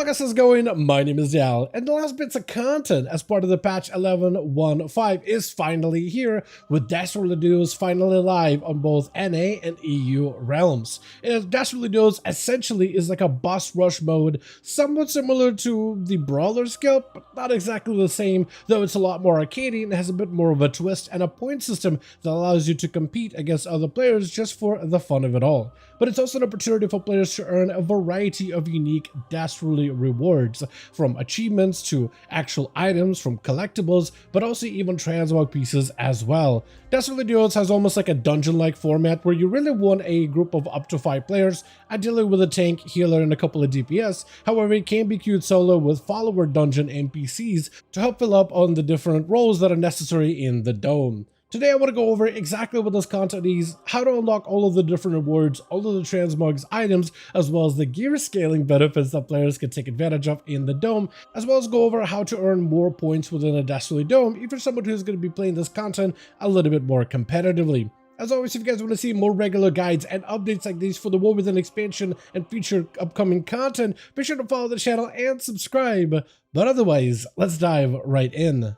Hello guys, how's it going? My name is Dal, and the last bits of content as part of the patch 11.1.5 is finally here, with Dastardly Duos finally live on both NA and EU realms. And Dastardly Duos essentially is like a boss rush mode, somewhat similar to the Brawler skill, but not exactly the same, though it's a lot more arcadey and has a bit more of a twist and a point system that allows you to compete against other players just for the fun of it all. But it's also an opportunity for players to earn a variety of unique Dastardly rewards, from achievements to actual items, from collectibles, but also even transmog pieces as well. Dastardly Duos has almost like a dungeon-like format where you really want a group of up to 5 players, ideally with a tank, healer, and a couple of DPS. However, it can be queued solo with follower dungeon NPCs to help fill up on the different roles that are necessary in the dome. Today I want to go over exactly what this content is, how to unlock all of the different rewards, all of the transmogs items, as well as the gear scaling benefits that players can take advantage of in the dome, as well as go over how to earn more points within a Dastardly dome if you're someone who's going to be playing this content a little bit more competitively. As always, if you guys want to see more regular guides and updates like these for the War Within expansion and future upcoming content, be sure to follow the channel and subscribe. But otherwise, let's dive right in.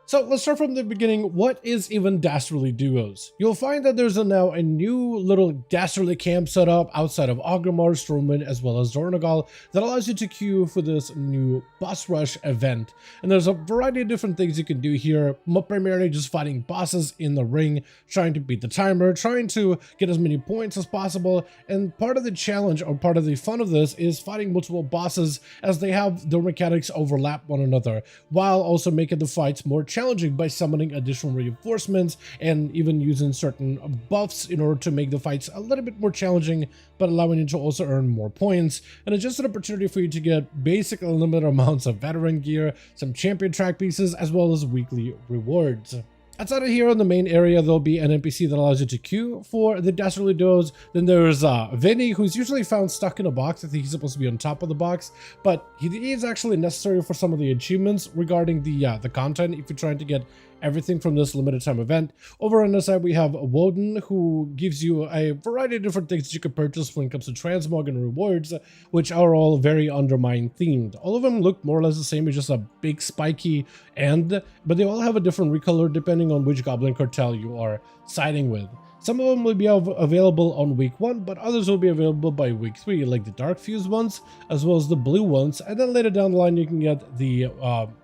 So let's start from the beginning. What is even Dastardly Duos? You'll find that there's now a new little Dastardly camp set up outside of Orgrimmar, Stormwind, as well as Zornagal that allows you to queue for this new boss rush event. And there's a variety of different things you can do here, primarily just fighting bosses in the ring, trying to beat the timer, trying to get as many points as possible. And part of the challenge, or part of the fun of this, is fighting multiple bosses as they have their mechanics overlap one another, while also making the fights more challenging by summoning additional reinforcements and even using certain buffs in order to make the fights a little bit more challenging, but allowing you to also earn more points. And it's just an opportunity for you to get basic unlimited amounts of veteran gear, some champion track pieces, as well as weekly rewards. Outside of here in the main area, there'll be an NPC that allows you to queue for the Dastardly Duos. Then there's Vinny, who's usually found stuck in a box. I think he's supposed to be on top of the box, but he is actually necessary for some of the achievements regarding the content if you're trying to get everything from this limited time event. Over on this side, we have Woden, who gives you a variety of different things that you can purchase when it comes to transmog and rewards, which are all very Undermine themed. All of them look more or less the same, it's just a big spiky end, but they all have a different recolor depending on which Goblin Cartel you are siding with. Some of them will be available on week 1, but others will be available by week 3, like the dark fused ones, as well as the blue ones. And then later down the line, you can get the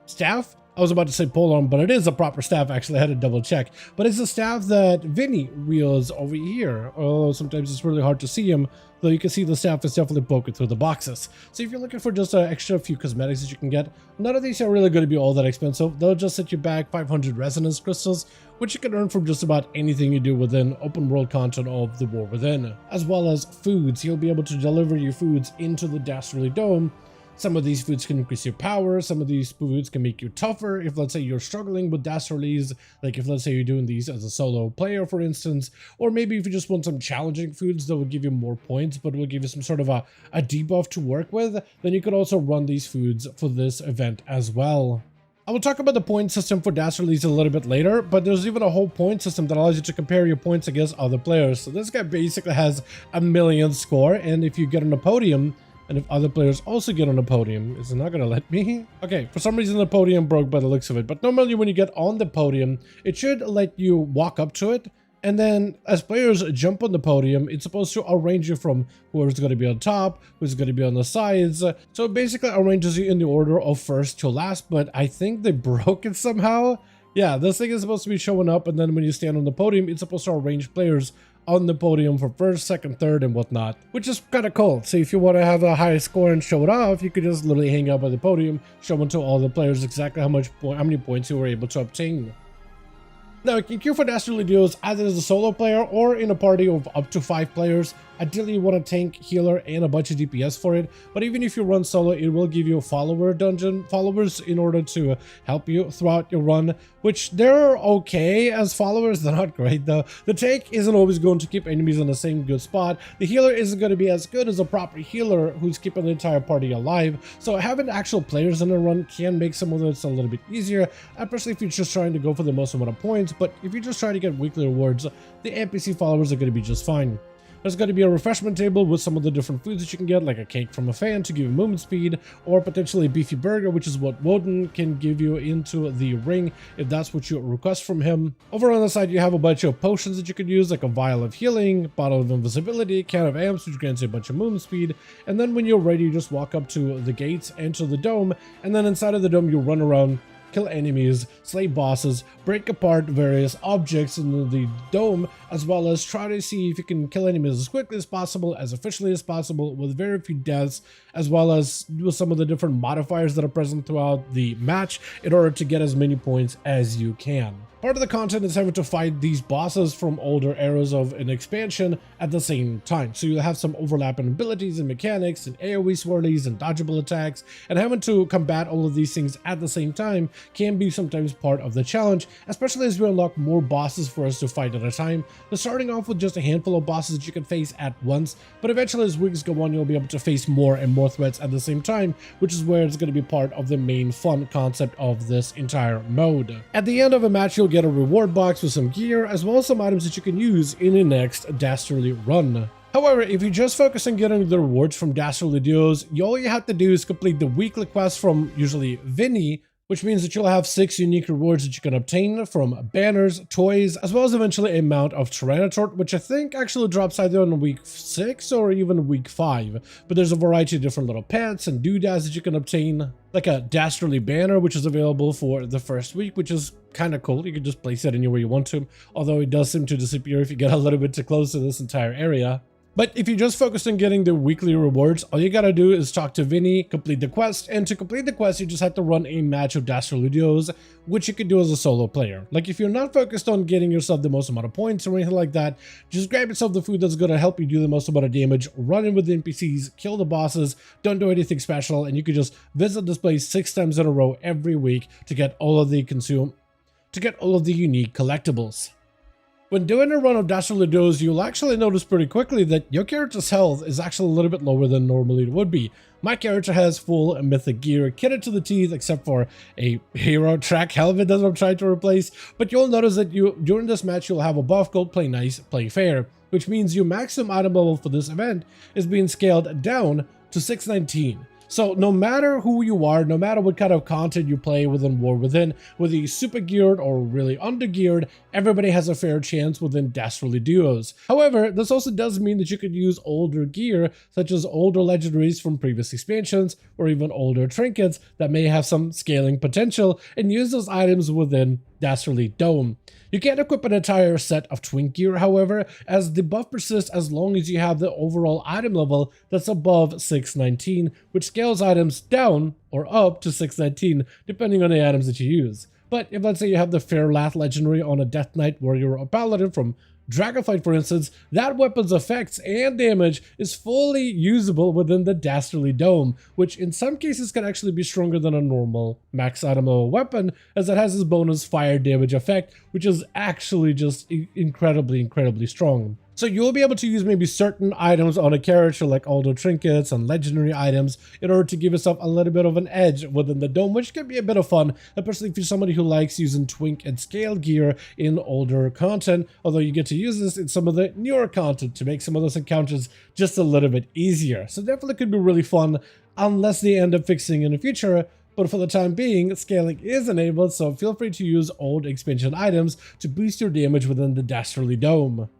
staff. I was about to say polearm, but it is a proper staff. Actually, I had to double check. But it's a staff that Vinny wields over here, although sometimes it's really hard to see him, though you can see the staff is definitely poking through the boxes. So if you're looking for just an extra few cosmetics that you can get, none of these are really going to be all that expensive. They'll just set you back 500 resonance crystals, which you can earn from just about anything you do within open world content of the War Within, as well as foods. You'll be able to deliver your foods into the Dastardly Dome. Some of these foods can increase your power, some of these foods can make you tougher if, let's say, you're struggling with Dastardlies, like if, let's say, you're doing these as a solo player, for instance, or maybe if you just want some challenging foods that will give you more points, but will give you some sort of a debuff to work with, then you could also run these foods for this event as well. I will talk about the point system for Dastardlies a little bit later, but there's even a whole point system that allows you to compare your points against other players. So this guy basically has a million score, and if you get on the podium, and if other players also get on the podium, is it not going to let me? Okay, for some reason the podium broke by the looks of it, but normally when you get on the podium, it should let you walk up to it, and then as players jump on the podium, it's supposed to arrange you from whoever's going to be on top, who's going to be on the sides. So it basically arranges you in the order of first to last, but I think they broke it somehow. Yeah, this thing is supposed to be showing up, and then when you stand on the podium, it's supposed to arrange players on the podium for first, second, third, and whatnot, which is kind of cool. So if you want to have a high score and show it off, you could just literally hang out by the podium, showing to all the players exactly how many points you were able to obtain. Now, you can queue for Dastardly Duos either as a solo player or in a party of up to 5 players. Ideally, you want a tank, healer, and a bunch of DPS for it. But even if you run solo, it will give you followers in order to help you throughout your run, which they're okay as followers. They're not great though. The tank isn't always going to keep enemies in the same good spot. The healer isn't going to be as good as a proper healer who's keeping the entire party alive. So having actual players in a run can make some of this a little bit easier, especially if you're just trying to go for the most amount of points. But if you're just trying to get weekly rewards, the NPC followers are going to be just fine. There's going to be a refreshment table with some of the different foods that you can get, like a cake from a fan to give you movement speed, or potentially a beefy burger, which is what Woden can give you into the ring if that's what you request from him. Over on the side, you have a bunch of potions that you could use, like a vial of healing, bottle of invisibility, can of amps, which grants you a bunch of movement speed, and then when you're ready, you just walk up to the gates, enter the dome, and then inside of the dome, you run around, kill enemies, slay bosses, break apart various objects in the dome, as well as try to see if you can kill enemies as quickly as possible, as efficiently as possible, with very few deaths, as well as with some of the different modifiers that are present throughout the match in order to get as many points as you can. Part of the content is having to fight these bosses from older eras of an expansion at the same time. So you'll have some overlapping abilities and mechanics and AoE swirlies and dodgeable attacks, and having to combat all of these things at the same time can be sometimes part of the challenge, especially as we unlock more bosses for us to fight at a time. So starting off with just a handful of bosses that you can face at once, but eventually as weeks go on, you'll be able to face more and more threats at the same time, which is where it's going to be part of the main fun concept of this entire mode. At the end of a match, you'll get a reward box with some gear, as well as some items that you can use in the next Dastardly run. However, if you just focus on getting the rewards from Dastardly Duos, all you have to do is complete the weekly quest from usually Vinny, which means that you'll have 6 unique rewards that you can obtain from banners, toys, as well as eventually a mount of Tyrannosaur, which I think actually drops either on week 6 or even week 5. But there's a variety of different little pets and doodads that you can obtain, like a Dastardly banner, which is available for the first week, which is kind of cool. You can just place it anywhere you want to, although it does seem to disappear if you get a little bit too close to this entire area. But if you just focus on getting the weekly rewards, all you gotta do is talk to Vinny, complete the quest, and to complete the quest, you just have to run a match of Dastardly Duos, which you can do as a solo player. Like, if you're not focused on getting yourself the most amount of points or anything like that, just grab yourself the food that's gonna help you do the most amount of damage, run in with the NPCs, kill the bosses, don't do anything special, and you can just visit this place 6 times in a row every week to get all of the unique collectibles. When doing a run of Dastardly Duos, you'll actually notice pretty quickly that your character's health is actually a little bit lower than normally it would be. My character has full mythic gear, kitted to the teeth, except for a hero track helmet that I'm trying to replace. But you'll notice that during this match, you'll have a buff called Play Nice, Play Fair, which means your maximum item level for this event is being scaled down to 619. So no matter who you are, no matter what kind of content you play within War Within, whether you're super geared or really under geared, everybody has a fair chance within Dastardly Duos. However, this also does mean that you could use older gear, such as older legendaries from previous expansions, or even older trinkets that may have some scaling potential, and use those items within Dastardly Dome. You can't equip an entire set of twink gear, however, as the buff persists as long as you have the overall item level that's above 619, which scales items down or up to 619, depending on the items that you use. But if, let's say, you have the Fairlath legendary on a Death Knight warrior or paladin from Dragonflight, for instance, that weapon's effects and damage is fully usable within the Dastardly Dome, which in some cases can actually be stronger than a normal max item level weapon, as it has this bonus fire damage effect, which is actually just incredibly strong. So you'll be able to use maybe certain items on a character, like older trinkets and legendary items, in order to give yourself a little bit of an edge within the dome, which can be a bit of fun, especially if you're somebody who likes using twink and scale gear in older content, although you get to use this in some of the newer content to make some of those encounters just a little bit easier. So definitely could be really fun, unless they end up fixing in the future. But for the time being, scaling is enabled, so feel free to use old expansion items to boost your damage within the Dastardly Dome.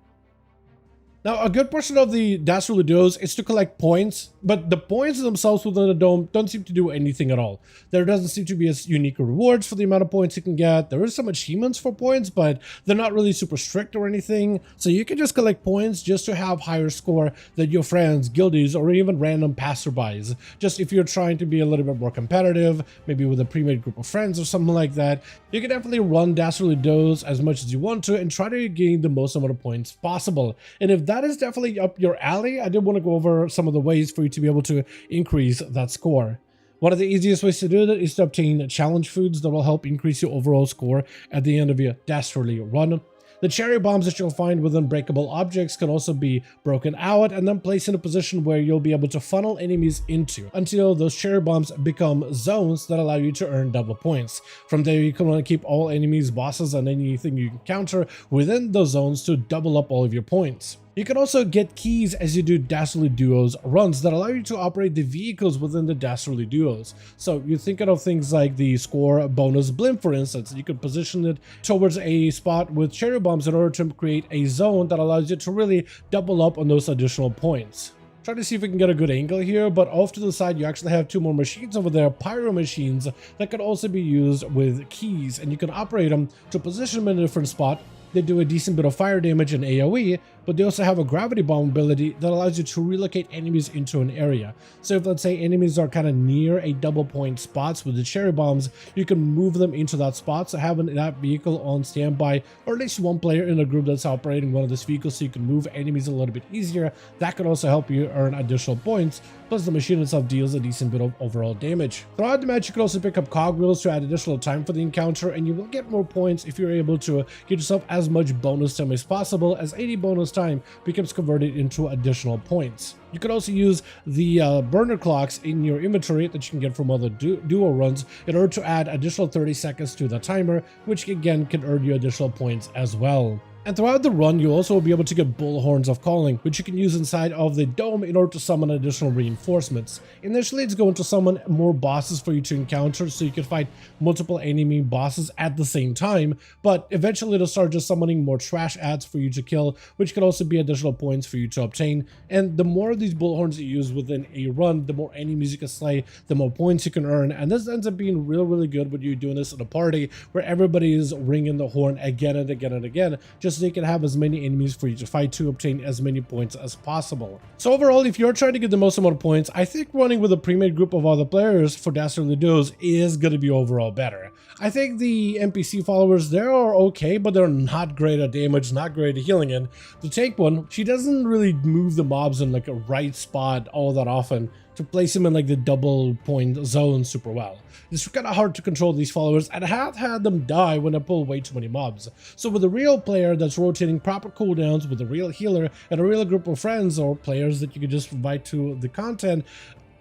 Now, a good portion of the Dastardly Duos is to collect points, but the points themselves within the dome don't seem to do anything at all. There doesn't seem to be as unique rewards for the amount of points you can get. There is some achievements for points, but they're not really super strict or anything. So you can just collect points just to have higher score than your friends, guildies, or even random passerbys. Just if you're trying to be a little bit more competitive, maybe with a pre-made group of friends or something like that, you can definitely run Dastardly Duos as much as you want to and try to gain the most amount of points possible. And if that is definitely up your alley, I did want to go over some of the ways for you to be able to increase that score. One of the easiest ways to do that is to obtain challenge foods that will help increase your overall score at the end of your Dastardly run. The cherry bombs that you'll find within breakable objects can also be broken out and then placed in a position where you'll be able to funnel enemies into until those cherry bombs become zones that allow you to earn double points. From there, you can want to keep all enemies, bosses, and anything you encounter within those zones to double up all of your points. You can also get keys as you do Dastardly Duos runs that allow you to operate the vehicles within the Dastardly Duos. So you're thinking of things like the score bonus blimp, for instance. You could position it towards a spot with cherry bombs in order to create a zone that allows you to really double up on those additional points. Try to see if we can get a good angle here, but off to the side you actually have two more machines over there, pyro machines, that could also be used with keys, and you can operate them to position them in a different spot. They do a decent bit of fire damage and AoE, but they also have a gravity bomb ability that allows you to relocate enemies into an area. So if, let's say, enemies are kind of near a double point spots with the cherry bombs, you can move them into that spot. So having that vehicle on standby, or at least one player in a group that's operating one of these vehicles, so you can move enemies a little bit easier, that could also help you earn additional points. Plus the machine itself deals a decent bit of overall damage. Throughout the match, you can also pick up cogwheels to add additional time for the encounter, and you will get more points if you're able to get yourself as much bonus time as possible, as 80 bonus time becomes converted into additional points. You can also use the burner clocks in your inventory that you can get from other duo runs in order to add additional 30 seconds to the timer, which again can earn you additional points as well. And throughout the run, you'll also be able to get bullhorns of calling, which you can use inside of the dome in order to summon additional reinforcements. Initially, it's going to summon more bosses for you to encounter, so you can fight multiple enemy bosses at the same time, but eventually it'll start just summoning more trash ads for you to kill, which can also be additional points for you to obtain. And the more of these bullhorns you use within a run, the more enemies you can slay, the more points you can earn, and this ends up being really good when you're doing this in a party where everybody is ringing the horn again and again and again, just so you can have as many enemies for you to fight to obtain as many points as possible. So overall, if you're trying to get the most amount of points, I think running with a pre-made group of other players for Dastardly Duos is going to be overall better. I think the NPC followers, they are okay, but they're not great at damage, not great at healing. And the tank one, she doesn't really move the mobs in like a right spot all that often to place them in like the double point zone super well. It's kind of hard to control these followers, and I have had them die when I pull way too many mobs. So with a real player that's rotating proper cooldowns with a real healer and a real group of friends or players that you could just invite to the content,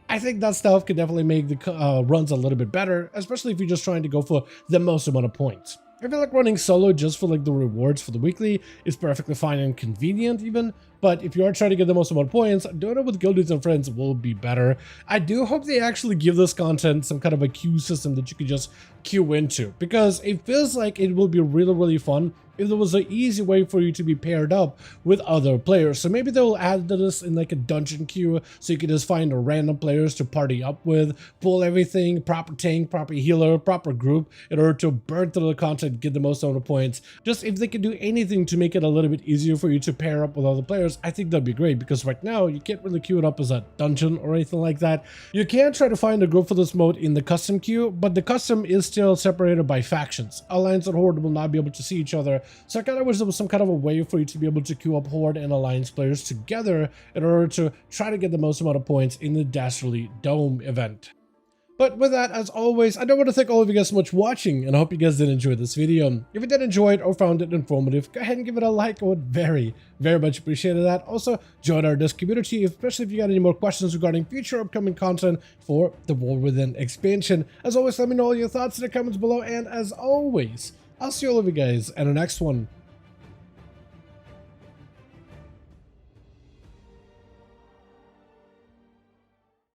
I think that stuff could definitely make the runs a little bit better, especially if you're just trying to go for the most amount of points. I feel like running solo just for like the rewards for the weekly is perfectly fine and convenient even, but if you are trying to get the most amount of points, doing it with guildies and friends will be better. I do hope they actually give this content some kind of a queue system that you can just queue into, because it feels like it will be really fun if there was an easy way for you to be paired up with other players. So maybe they'll add this in like a dungeon queue, so you can just find random players to party up with, pull everything, proper tank, proper healer, proper group, in order to burn through the content, get the most amount of points. Just if they can do anything to make it a little bit easier for you to pair up with other players, I think that'd be great, because right now you can't really queue it up as a dungeon or anything like that. You can try to find a group for this mode in the custom queue, but the custom is still separated by factions. Alliance and Horde will not be able to see each other, so I kind of wish there was some kind of a way for you to be able to queue up Horde and Alliance players together in order to try to get the most amount of points in the Dastardly Dome event. But with that, as always, I do want to thank all of you guys so much for watching, and I hope you guys did enjoy this video. If you did enjoy it or found it informative, go ahead and give it a like. I would very much appreciate that. Also, join our Discord community, especially if you got any more questions regarding future upcoming content for the World Within expansion. As always, let me know all your thoughts in the comments below, and as always, I'll see all of you guys in the next one.